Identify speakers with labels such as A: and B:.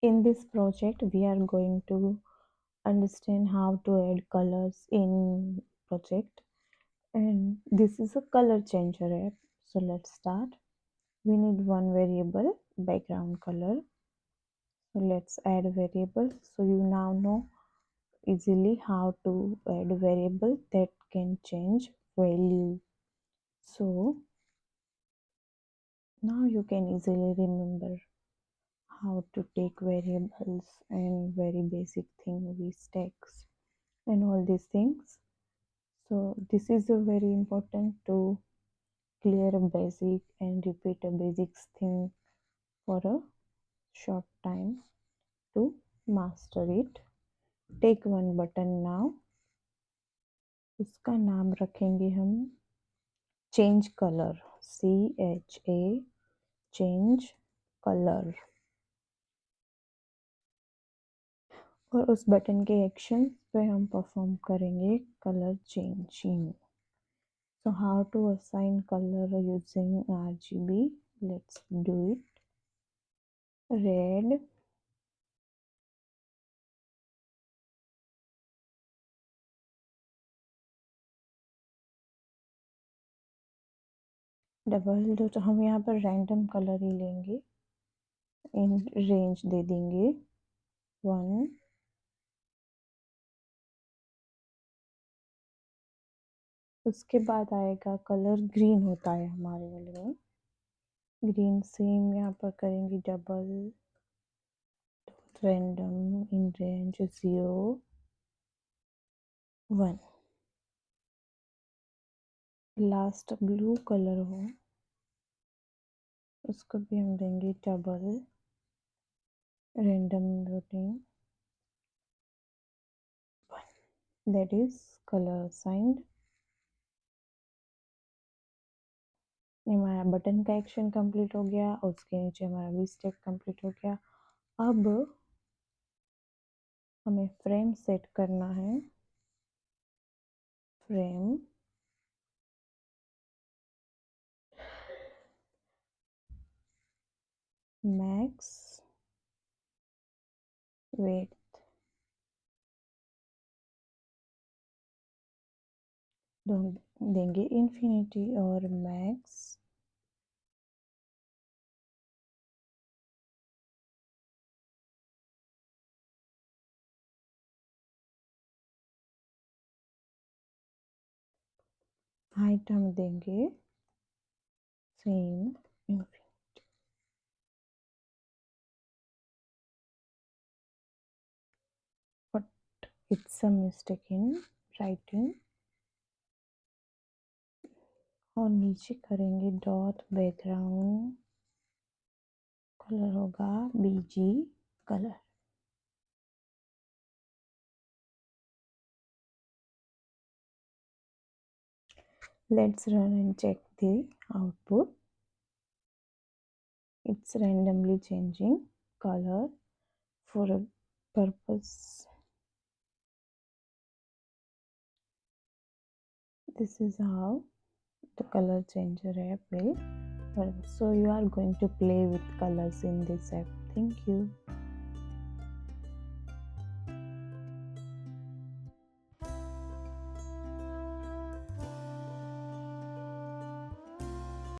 A: In this project, we are going to understand how to add colors in project, and this is a color changer app. So let's start. We need one variable, background color. So let's add a variable. So you now know easily how to add a variable that can change value. So now you can easily remember how to take variables and very basic thing with stacks and all these things. So this is a very important to clear a basic and repeat a basics thing for a short time to master it. Take one button now. उसका नाम रखेंगे हम change colour CHA change colour और उस button के action पे हम perform करेंगे colour changing. So how to assign color using RGB? Let's do it. Red, double तो हम यहाँ पर रैंडम कलर ही लेंगे, इन रेंज दे देंगे 1. उसके बाद आएगा कलर ग्रीन होता है हमारे वाले में, ग्रीन सेम यहाँ पर करेंगे double random in range 0 1. Last blue colour हो उसको भी हम देंगे double random routing 1. That is color assigned. हमारा बटन का एक्शन कंप्लीट हो गया और उसके नीचे हमारा वी स्टेप कंप्लीट हो गया. अब हमें फ्रेम सेट करना है. फ्रेम मैक्स वेट देंगे इन्फिनिटी और मैक्स हाइट हम देंगे same infinity. But it's a mistake in writing. और नीचे करेंगे डॉट बैकग्राउंड कलर होगा BG colour. Let's run and check the output. It's randomly changing color for a purpose. This is how the color changer app will work. So you are going to play with colors in this app. Thank you.